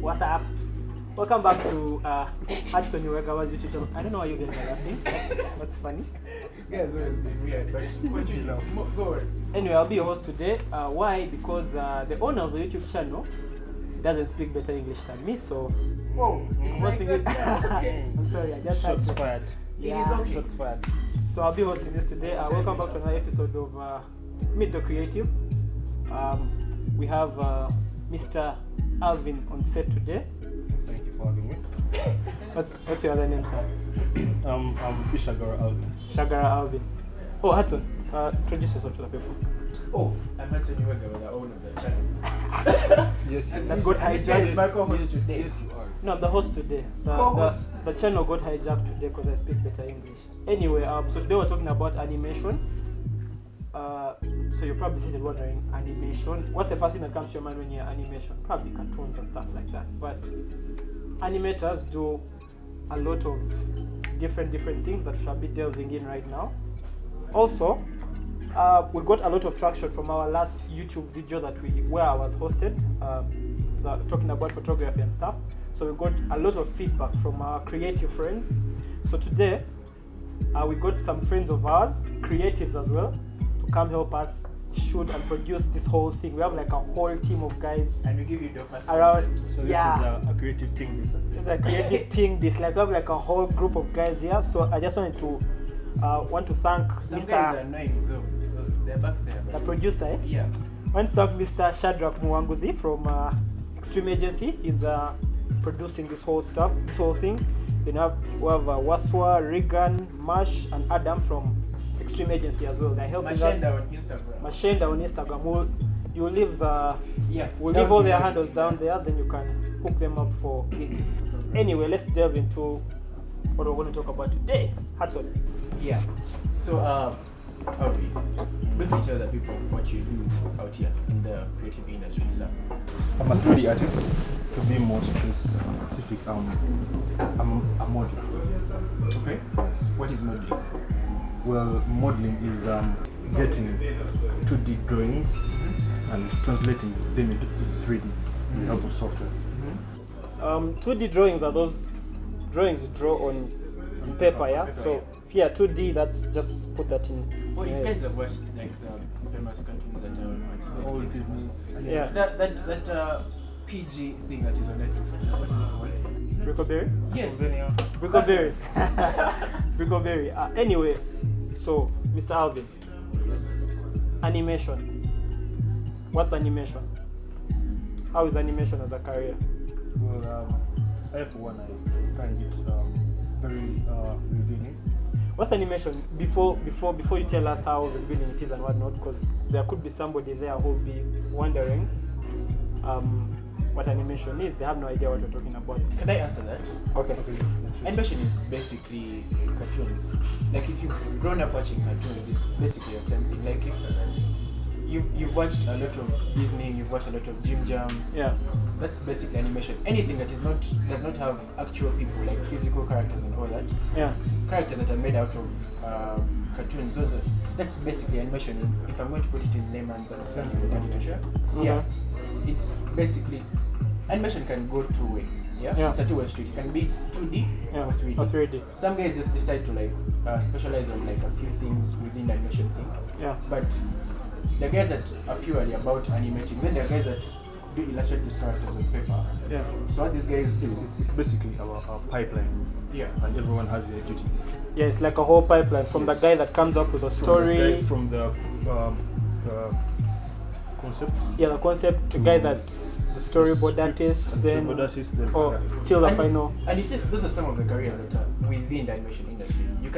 What's up? Welcome back to Hudson Uwegawa's YouTube channel. I don't know why you guys are laughing. That's funny. This guy is always being weird, but continue now. Go on. Anyway, I'll be your host today. Why? Because the owner of the YouTube channel doesn't speak better English than me, so It's hosting like it. that. Okay. I'm sorry, I just had Shots to. fired. Yeah, It is okay. Shots fired. So I'll be hosting this today. Welcome back to another episode of Meet the Creative. We have Mr. Alvin on set today. Thank you for having me. What's your other name, sir? I'm Shagara Alvin. Shagara Alvin. Oh, Hudson, introduce yourself to the people. Oh, I'm Hudson Uwegawa, the owner of the channel. Yes, yes. That got This guy is hijacked. my co-host today. Yes, you are. No, I'm the host today. Co-host. The channel got hijacked today because I speak better English. Anyway, so today we're talking about animation. So you're probably sitting wondering, animation. What's the first thing that comes to your mind when you hear animation? Probably cartoons and stuff like that. But animators do a lot of different things that we shall be delving in right now. Also, we got a lot of traction from our last YouTube video where I was hosted, talking about photography and stuff. So we got a lot of feedback from our creative friends. So today, we got some friends of ours, creatives as well, to come help us shoot and produce this whole thing. We have like a whole team of guys And we give you dope around. So this Yeah. is a creative thing, this. It's a creative thing. This we have like a whole group of guys here. So I just wanted to thank Some Mr. guys are annoying though. They're back there. the But producer. Eh? yeah. I want to thank Mr. Shadrach Muwanguzi from Extreme Agency. He's producing this whole thing. Then we have Waswa, Regan, Mash, and Adam from Extreme Agency as well. They're helping Mashenda us. on Instagram. Mashenda on Instagram. You'll leave Yeah. we'll leave all their handles down there. Then you can hook them up for gigs. Anyway, let's delve into what we're going to talk about today. Hudson. Yeah. So, Alvin, briefly tell the people what you do out here in the creative industry, sir. I'm a 3D artist. To be more specific, I'm a model. Okay. What is modeling? Well, modeling is getting 2D drawings and translating them into 3D with the help of software. 2D drawings are those drawings you draw on paper, yeah? So, if you're 2D, that's just put that in. Well, you guys have watched like the famous cartoons that are on All Netflix. Disney. Yeah. That PG thing that is on Netflix. What is it called? Brickleberry? Yes. Brickleberry. Brickleberry. Anyway, so, Mr. Alvin, animation. What's animation? How is animation as a career? Well, I for one, I find it very revealing. What's animation? Before you tell us how revealing it is and whatnot, because there could be somebody there who will be wondering what animation is. They have no idea what we're talking about. Can I answer that? Okay. Animation is basically cartoons. Like if you've grown up watching cartoons, it's basically the same thing. Like if you've watched a lot of Disney, you've watched a lot of Jim Jam. Yeah. That's basically animation. Anything that does not have actual people, like physical characters and all that. Yeah. Characters that are made out of cartoons. That's basically animation. If I'm going to put it in layman's understanding of animation, yeah, it's basically animation can go two way. Yeah, it's a two-way street. It can be 2D or 3D. Or 3D. Some guys just decide to like specialize on like a few things within the animation thing. Yeah. But the guys that are purely about animating, then there are guys that do illustrate these characters on paper. Yeah. So what these guys do? It's basically a pipeline. Yeah. And everyone has their duty. Yeah, it's like a whole pipeline from the guy that comes up with a story. From the concept. Yeah, the concept to guy that the storyboard artist, then till the final. And you see, those are some of the careers that are within the animation industry. You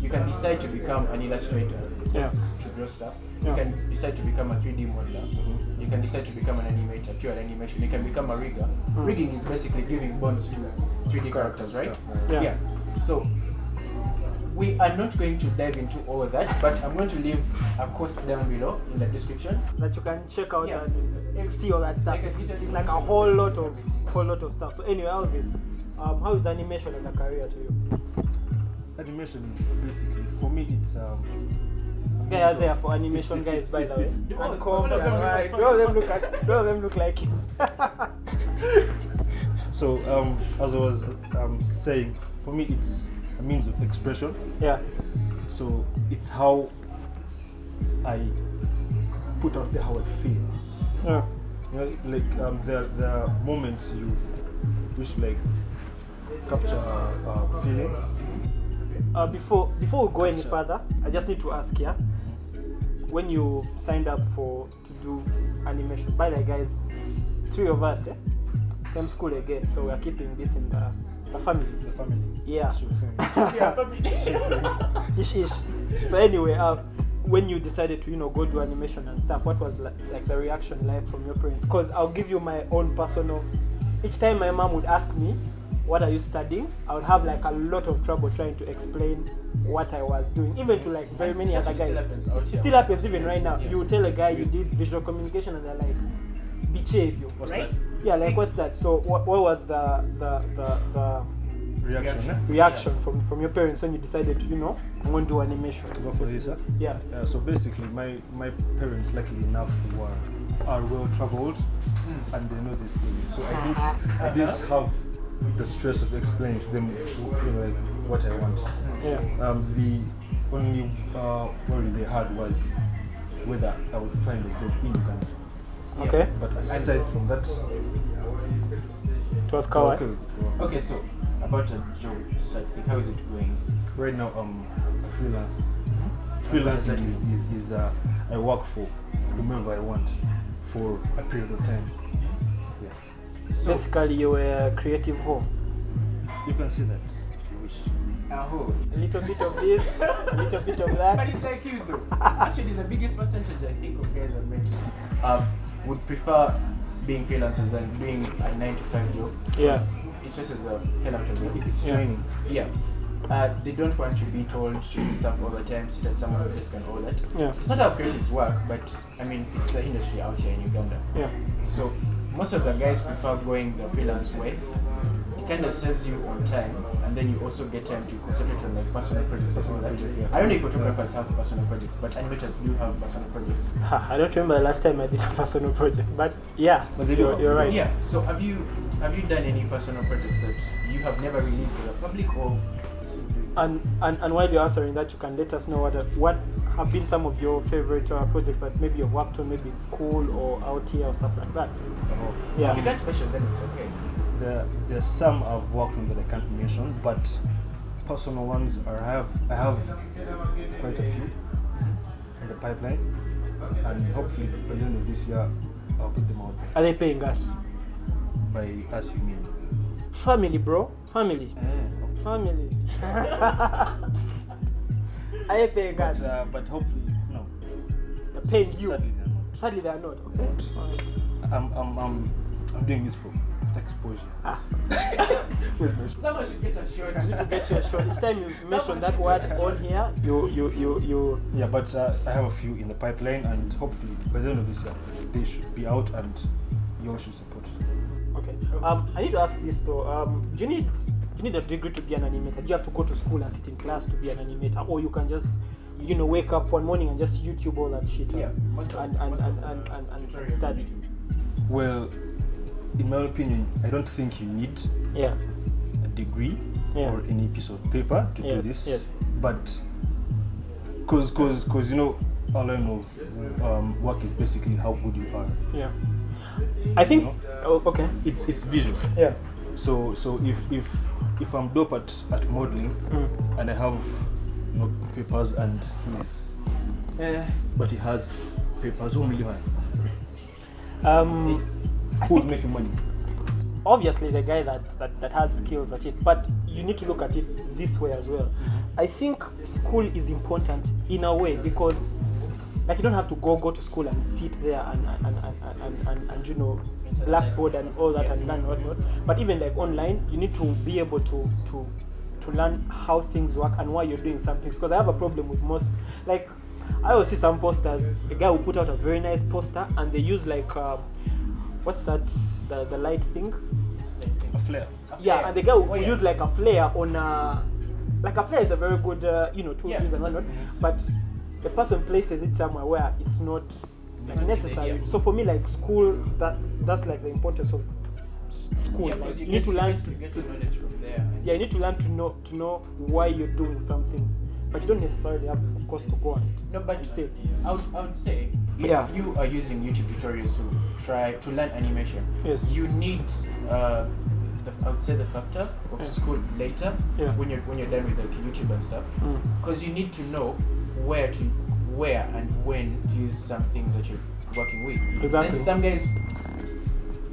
can decide to become an illustrator just to draw stuff. You can decide to become a 3D modeler. You can decide to become an animator, pure animation. You can become a rigger. Rigging is basically giving bones to 3D characters, right? Yeah. So we are not going to dive into all of that, but I'm going to leave a course down below in the description that you can check out and If- see all that stuff. like It's like a whole lot of stuff. So anyway, Alvin, how is animation as a career to you? Animation is basically, for me, it's This guy is there for animation guys, by the way. Oh, And come, some of them look right. like All of them look like him. So as I was saying, for me it's a means of expression. Yeah. So it's how I put out there how I feel. Yeah. You know, like there are moments you wish like capture a feeling. Before we go any further, I just need to ask here. When you signed up to do animation, by the way, guys, 3 of us, same school again, so we are keeping this in the family. The family. Yeah. Sure, family. Yeah, family. Ish. So anyway, when you decided to go do animation and stuff, what was like the reaction like from your parents? Because I'll give you my own personal. Each time my mom would ask me, "What are you studying?" I would have like a lot of trouble trying to explain what I was doing, even to like very many other guys. It still happens even right now. You tell a guy you did visual communication and they're like, "Biche you." What's Right? that? Yeah, like what's that? So what was the reaction from your parents when you decided to I'm going to do animation? Go for this, huh? Yeah. So basically, my parents, luckily enough, are well traveled and they know these things. So I didn't have the stress of explaining to them, like what I want. Yeah. The only worry they had was whether I would find a job in Uganda. Okay. But aside from that, It was kawaii. Okay, so about the job side thing, how is it going? Right now, freelance. Freelancing is I work for whomever I want for a period of time. Yes. So, Basically, you were a creative home. You can say that if you wish. A little bit of this, a little bit of that. but it's like you though. Actually, the biggest percentage I think of guys I've met would prefer being freelancers than doing a 9-to-5 job. Yeah. It stresses the hell out of them. It's training. Yeah. They don't want to be told to do stuff all the time, sit at someone's desk and all that. Yeah. It's not how creatives work, but I mean, it's the industry out here in Uganda. Yeah. So most of the guys prefer going the freelance way. It kind of saves you on time, and then you also get time to concentrate on like personal projects and all that. I don't know if photographers have personal projects, but animators do have personal projects. I don't remember the last time I did a personal project, but yeah, But they you're, do. you're right. Yeah. So have you done any personal projects that you have never released to the public or? And while you're answering that, you can let us know what have been some of your favorite projects that maybe you've worked on, maybe in school or out here or stuff like that. Yeah. If you can't mention them, it's okay. There's some I've worked on that I can't mention, but personal ones I have quite a few in the pipeline, and hopefully by the end of this year I'll put them out there. Are they paying us? By us, you mean? Family, bro. Family. Family. Are they paying us? But hopefully no. They're paying you. Sadly they're not. Sadly, they are not. Okay. I'm doing this for exposure. Someone should get a shot. To get you a shot. Each time you mention that word on here, you. Yeah, but I have a few in the pipeline, and hopefully by the end of this year they should be out, and you all should support. Okay. I need to ask this though. Do you need a degree to be an animator? Do you have to go to school and sit in class to be an animator, or you can just wake up one morning and just YouTube all that shit Yeah, and study? Well, in my opinion, I don't think you need Yeah. a degree Yeah. or any piece of paper to do this. Yes. But because our line of work is basically how good you are. Yeah. I think. Oh, okay. It's visual. Yeah. So if I'm dope at modeling and I have papers and he's but he has papers, who will you hire? Who would make you money? Obviously the guy that has skills at it, but you need to look at it this way as well. I think school is important in a way because like you don't have to go to school and sit there and blackboard and all that and learn whatnot. But even like online, you need to be able to learn how things work and why you're doing some things. Because I have a problem with most, like I always see some posters. A guy will put out a very nice poster and they use like what's that? The light thing? A flare. Yeah, and the guy will Oh, yeah. use like a flare on a, like a flare is a very good tool Yeah. to use and whatnot, but the person places it somewhere where it's not like not necessary. needed, yeah. So for me, like school, that's like the importance of school. Yeah, Like, because you need to learn to get your knowledge from there. And yeah, you need to learn to know why you're doing some things, but you don't necessarily have, of course, to go and No, but say. I would say if Yeah. you are using YouTube tutorials to try to learn animation, Yes. you need I would say the factor of Yeah. school later Yeah. when you're done with like YouTube and stuff, because you need to know where and when to use some things that you're working with. Exactly. And some guys,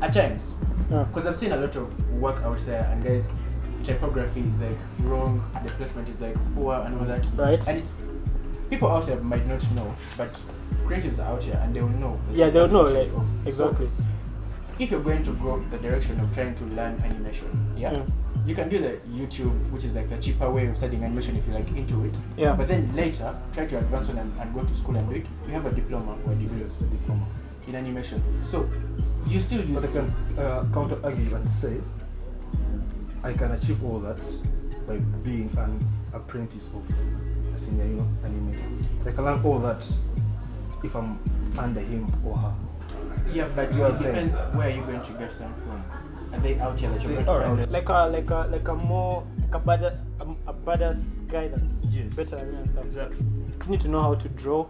at times, Yeah. because I've seen a lot of work out there, and guys, typography is like wrong, the placement is like poor and all that. Right. And it's people out there might not know, but creators are out here and they'll know. that Yeah, this they'll stuff know, is like, actually off. exactly. So, if you're going to go the direction of trying to learn animation, Yeah. you can do the YouTube, which is like the cheaper way of studying animation if you're like into it. Yeah. But then later, try to advance on and go to school and do it. You have a diploma or a degree Yes, a diploma. in animation. So you still use. But I can counter argue and say I can achieve all that by being an apprentice of a senior, animator. I can learn all that if I'm under him or her. Yeah, but You know what it I'm saying? depends where you're going to get them from. Are they out here that you're They going to are find out. them? like a more like a badass guy that's Yes. better than me and stuff. Exactly. You need to know how to draw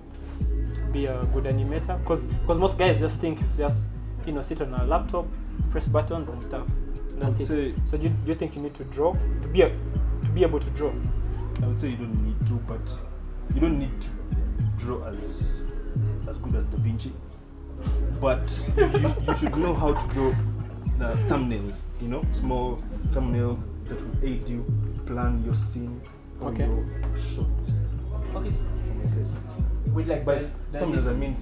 to be a good animator, because most guys just think it's just sit on a laptop, press buttons and stuff. And that's I would say- it. So do you think you need to draw to be able to draw? I would say you don't need to, but you don't need to draw as good as Da Vinci. But you should know how to draw the thumbnails, small thumbnails that will aid you plan your scene or Okay. your shots. Okay, so Can I say? with like By the thumbnails, least- I mean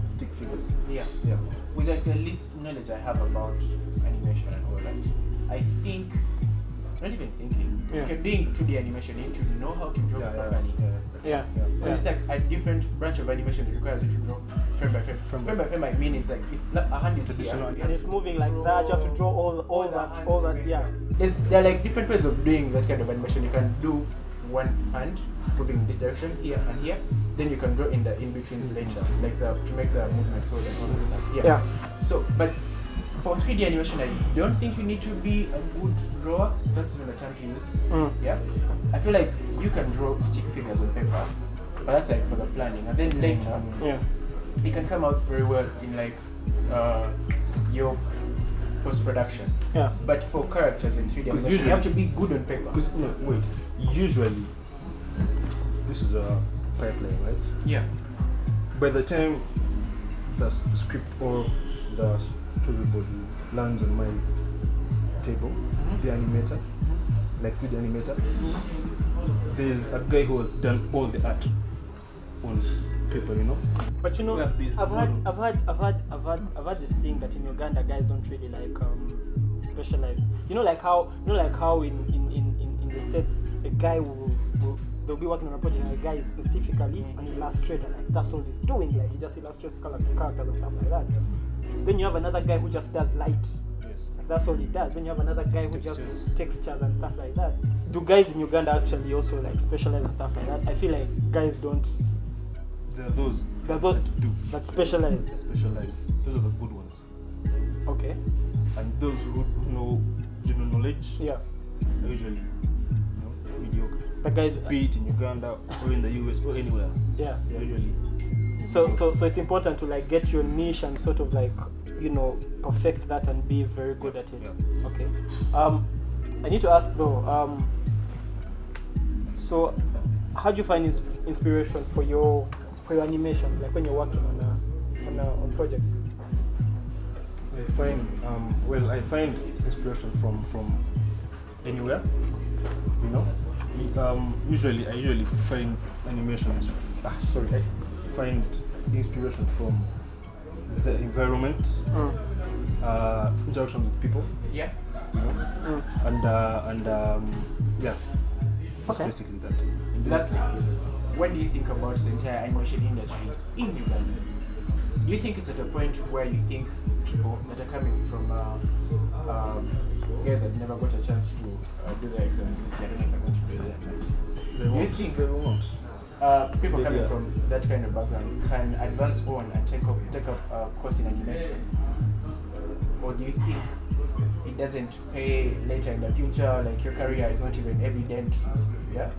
stick figures. yeah. Yeah. With like the least knowledge I have about animation and all that, I think, not even thinking, Yeah. if you're doing 2D animation, you need to know how to draw properly. Yeah. Because it's like a different branch of animation that requires you to draw frame by frame. Frame by frame, I mean, it's like if a hand is here, Traditional. you And have it's moving like that. You have to draw all that. Yeah. there are like different ways of doing that kind of animation. You can do one hand moving in this direction, here and here. Then you can draw in the in-betweens later, like to make the movement flow and all that stuff. Yeah. So, but for 3D animation, I don't think you need to be a good drawer. That's even the term to use. Yeah. I feel like you can draw stick figures on paper, but that's like for the planning. And then later, Yeah. it can come out very well in like your post-production. Yeah. But for characters in 3D animation, usually- you have to be good on paper. Because wait, usually this is a pipeline, right? Yeah. By the time the script or the storyboard lands on my table, the animator, like 3D animator, there's a guy who has done all the art on paper, But We have these I've had this thing that in Uganda guys don't really like specialize. Like how in the States a guy will they'll be working on a project and a guy is specifically an illustrator, like that's all he's doing, like he just illustrates characters and stuff like that. Then you have another guy who just does light. Yes. Like that's all he does. Then you have another guy who Textures. just textures and stuff like that. Do guys in Uganda actually also like specialize and stuff like that? I feel like guys don't. There are those There are those that do that specialize. specialized. Those are the good ones. Okay. And those who know general knowledge Yeah. are usually mediocre. The guys. Be it in Uganda or in the US or anywhere. Yeah. They're usually So it's important to like get your niche and sort of like perfect that and be very good at it. Yeah. Okay. I need to ask though. So, how do you find inspiration for your animations? Like when you're working on projects. I find inspiration from anywhere. Usually I find animations. I find inspiration from the environment, interaction with people, Yeah. and yeah, that's Okay. basically that. Lastly, when do you think about the entire animation industry in Uganda? Do you think it's at a point where you think people that are coming from guys that never got a chance to do their exams this year, I don't know if I'm going to do them. They Do you won't. think They won't. people They- coming yeah. from that kind of background can advance on and take up a course in animation? Or do you think it doesn't pay later in the future, like your career is not even evident? Yeah?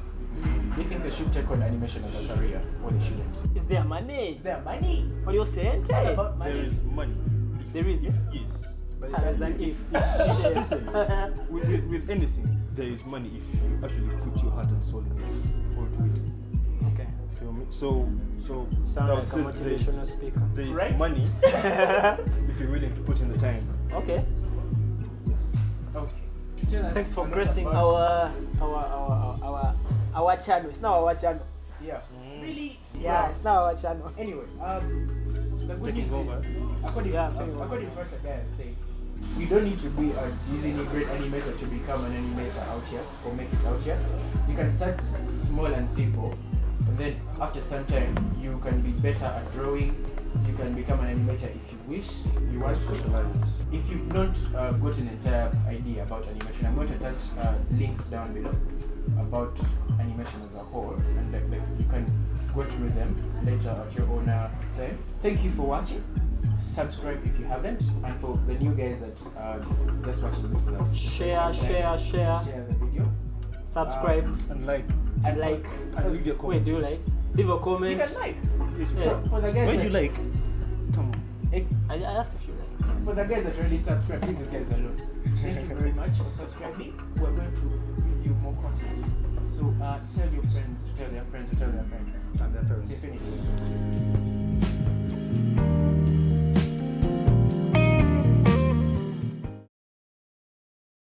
Do you think they should take on animation as a career, or they shouldn't? Is there money? Is there money? What you saying? It's all about money. There is money. There is. If yes. But Ah, there's an if. Yeah. Listen, with anything, there is money if you actually put your heart and soul in it, or to it. Okay. Feel me? So Sound I like would a say motivational speaker. there is Right? money if you're willing to put in the time. Okay. Yes. Okay. Tell us Thanks for a lot gracing about- our channel. It's now our channel. Yeah. Really? Yeah, Wow. it's now our channel. Anyway, the good Taking news over. is, according Yeah, to taking over. what the guy has said, you don't need to be a Disney great animator to become an animator out here or make it out here. You can start small and simple, and then after some time, you can be better at drawing. You can become an animator if you wish, if you want to. Specialised. If you've not got an entire idea about animation, I'm going to attach links down below about animation as a whole, and like you can go through them later at your own time. Thank you for watching. Subscribe if you haven't, and for the new guys that just watching this for the Share, first time, share. share the video. Subscribe And like, and like. and leave your Wait, do you comments. like? Leave a You comment. can like. Yes, Yeah. So for the guys when that, you like, come on. I asked if you like. for the guys that already subscribe, leave these guys alone. Thank you very much for subscribing. We're going to give you more content. So tell your friends to tell their friends to tell their friends. And their parents. It's infinity.